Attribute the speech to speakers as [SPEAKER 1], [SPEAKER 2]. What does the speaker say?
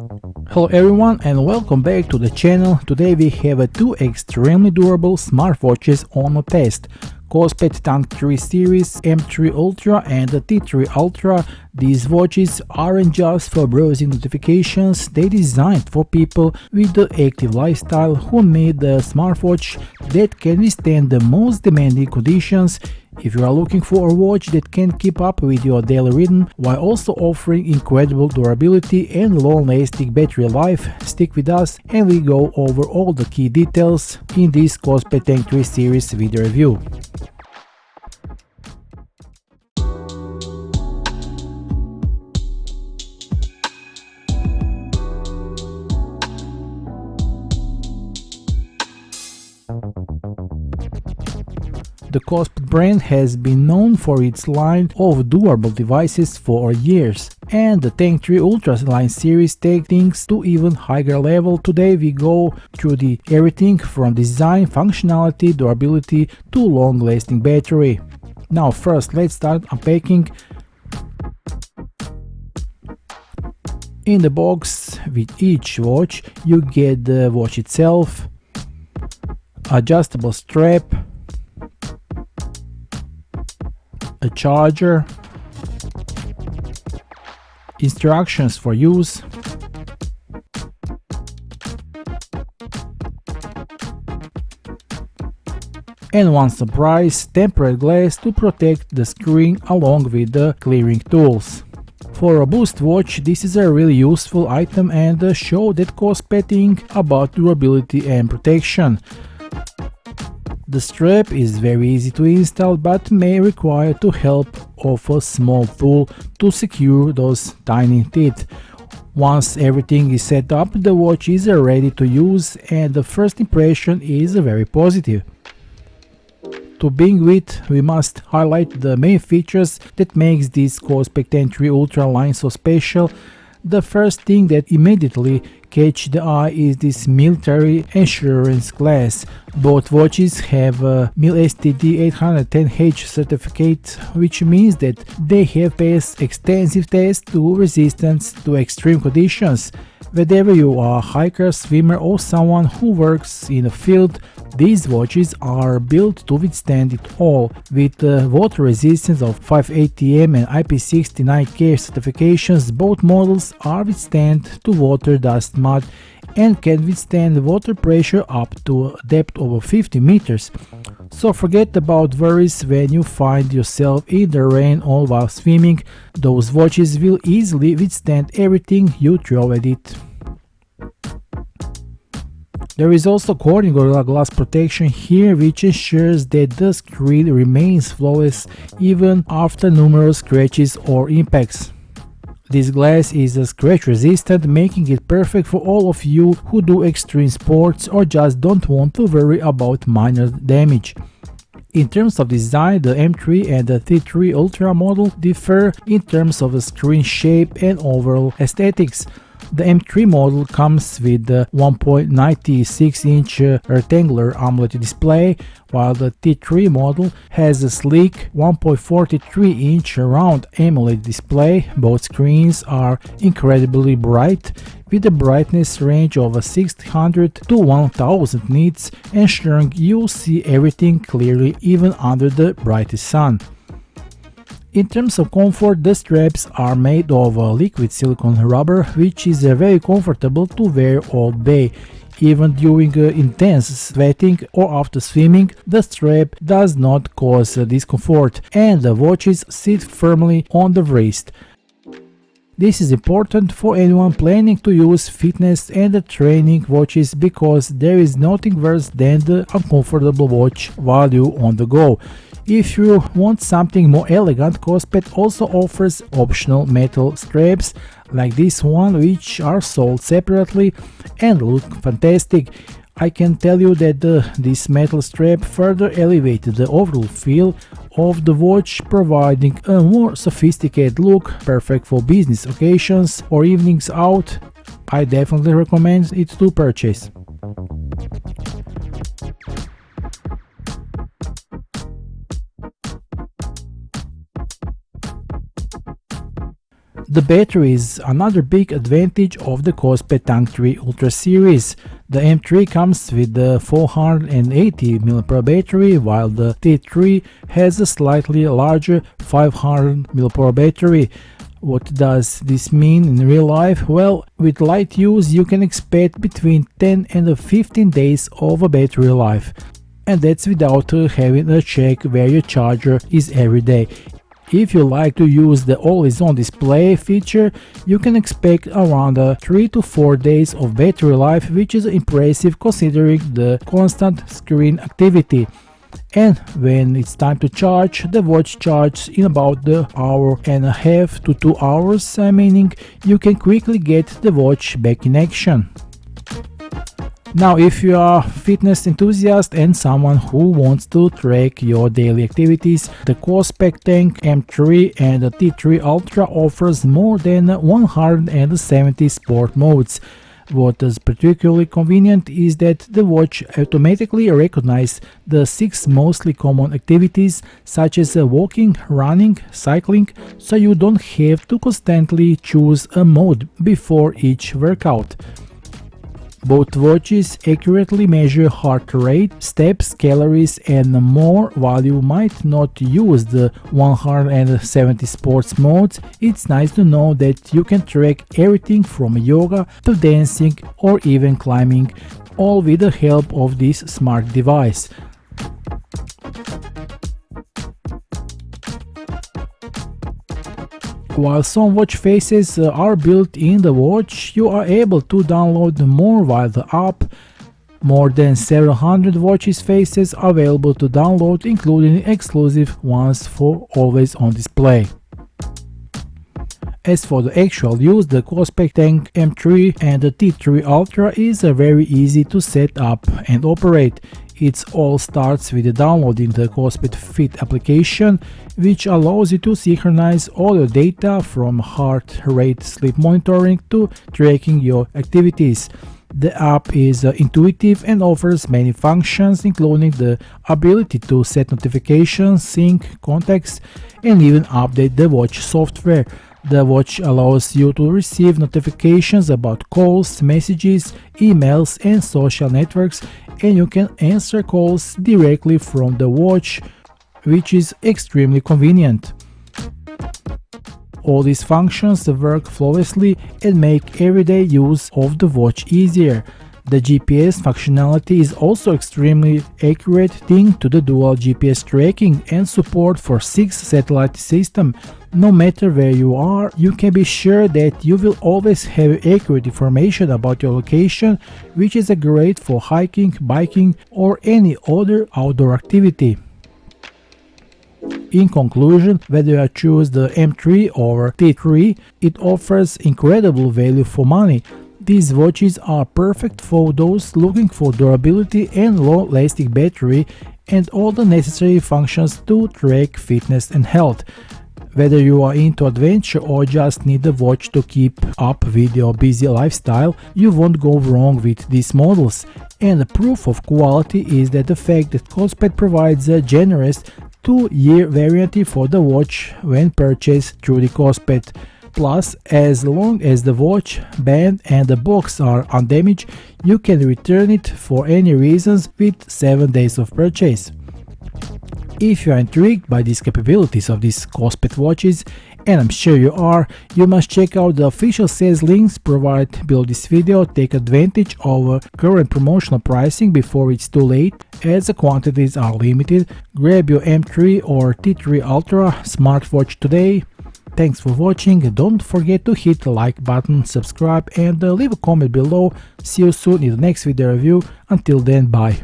[SPEAKER 1] Hello everyone and welcome back to the channel. Today we have two extremely durable smartwatches on a test. Kospet Tank 3 series, M3 Ultra and the T3 Ultra. These watches aren't just for browsing notifications, they're designed for people with the active lifestyle who need a smartwatch that can withstand the most demanding conditions. If you are looking for a watch that can keep up with your daily rhythm while also offering incredible durability and long-lasting battery life, stick with us and we go over all the key details in this Kospet Tank 3 series video review. The Kospet brand has been known for its line of durable devices for years, and the Tank 3 Ultra line series takes things to even higher level. Today we go through everything from design, functionality, durability to long-lasting battery. Now first let's start unpacking. In the box with each watch you get the watch itself, adjustable strap, a charger, instructions for use, and one surprise, tempered glass to protect the screen along with the clearing tools. For a robust watch, this is a really useful item and show that Kospet thinks about durability and protection. The strap is very easy to install but may require the help of a small tool to secure those tiny teeth. Once everything is set up, the watch is ready to use and the first impression is very positive. To begin with, we must highlight the main features that makes this Kospet Tank 3 Ultra line so special. The first thing that immediately catches the eye is this military assurance glass. Both watches have a MIL-STD 810H certificate, which means that they have passed extensive tests to resistance to extreme conditions. Whether you are a hiker, swimmer or someone who works in the field, these watches are built to withstand it all. With water resistance of 5 ATM and IP69K certifications, both models are withstand to water, dust, mud and can withstand water pressure up to a depth over 50 meters. So forget about worries when you find yourself in the rain or while swimming. Those watches will easily withstand everything you throw at it. There is also Corning Gorilla Glass protection here, which ensures that the screen remains flawless even after numerous scratches or impacts. This glass is scratch resistant, making it perfect for all of you who do extreme sports or just don't want to worry about minor damage. In terms of design, the M3 and the T3 Ultra model differ in terms of the screen shape and overall aesthetics. The M3 model comes with the 1.96-inch rectangular AMOLED display, while the T3 model has a sleek 1.43-inch round AMOLED display. Both screens are incredibly bright, with a brightness range of 600 to 1000 nits, ensuring you see everything clearly even under the brightest sun. In terms of comfort, the straps are made of liquid silicone rubber, which is very comfortable to wear all day. Even during intense sweating or after swimming, the strap does not cause discomfort and the watches sit firmly on the wrist. This is important for anyone planning to use fitness and training watches because there is nothing worse than the uncomfortable watch while you're on the go. If you want something more elegant, Kospet also offers optional metal straps like this one, which are sold separately and look fantastic. I can tell you that this metal strap further elevated the overall feel of the watch, providing a more sophisticated look, perfect for business occasions or evenings out. I definitely recommend it to purchase. The battery is another big advantage of the Kospet Tank 3 Ultra series. The M3 comes with the 480 mAh battery, while the T3 has a slightly larger 500 mAh battery. What does this mean in real life? Well, with light use you can expect between 10 and 15 days of a battery life. And that's without having to check where your charger is every day. If you like to use the always-on display feature, you can expect around 3 to 4 days of battery life, which is impressive considering the constant screen activity. And when it's time to charge, the watch charges in about an hour and a half to 2 hours, meaning you can quickly get the watch back in action. Now, if you are a fitness enthusiast and someone who wants to track your daily activities, the Kospet Tank M3 and the T3 Ultra offers more than 170 sport modes. What is particularly convenient is that the watch automatically recognizes the 6 mostly common activities such as walking, running, cycling, so you don't have to constantly choose a mode before each workout. Both watches accurately measure heart rate, steps, calories and more. While you might not use the 170 sports modes, it's nice to know that you can track everything from yoga to dancing or even climbing, all with the help of this smart device. While some watch faces are built in the watch, you are able to download more via the app. More than 700 watches faces are available to download, including exclusive ones for always on display. As for the actual use, the Kospet Tank M3 and the T3 Ultra is very easy to set up and operate. It all starts with downloading the Kospet Fit application, which allows you to synchronize all your data from heart rate, sleep monitoring to tracking your activities. The app is intuitive and offers many functions, including the ability to set notifications, sync contacts, and even update the watch software. The watch allows you to receive notifications about calls, messages, emails, and social networks, and you can answer calls directly from the watch, which is extremely convenient. All these functions work flawlessly and make everyday use of the watch easier. The GPS functionality is also extremely accurate thanks to the dual GPS tracking and support for 6 satellite system. No matter where you are, you can be sure that you will always have accurate information about your location, which is great for hiking, biking, or any other outdoor activity. In conclusion, whether you choose the M3 or T3, it offers incredible value for money. These watches are perfect for those looking for durability and long-lasting battery and all the necessary functions to track fitness and health. Whether you are into adventure or just need a watch to keep up with your busy lifestyle, you won't go wrong with these models. And the proof of quality is that the fact that Kospet provides a generous 2-year warranty for the watch when purchased through the Kospet. Plus, as long as the watch, band and the box are undamaged, you can return it for any reasons with 7 days of purchase. If you are intrigued by these capabilities of these Kospet watches, and I'm sure you are, you must check out the official sales links provided below this video. Take advantage of current promotional pricing before it's too late, as the quantities are limited. Grab your M3 or T3 Ultra smartwatch today. Thanks for watching, don't forget to hit the like button, subscribe and leave a comment below. See you soon in the next video review. Until then, bye.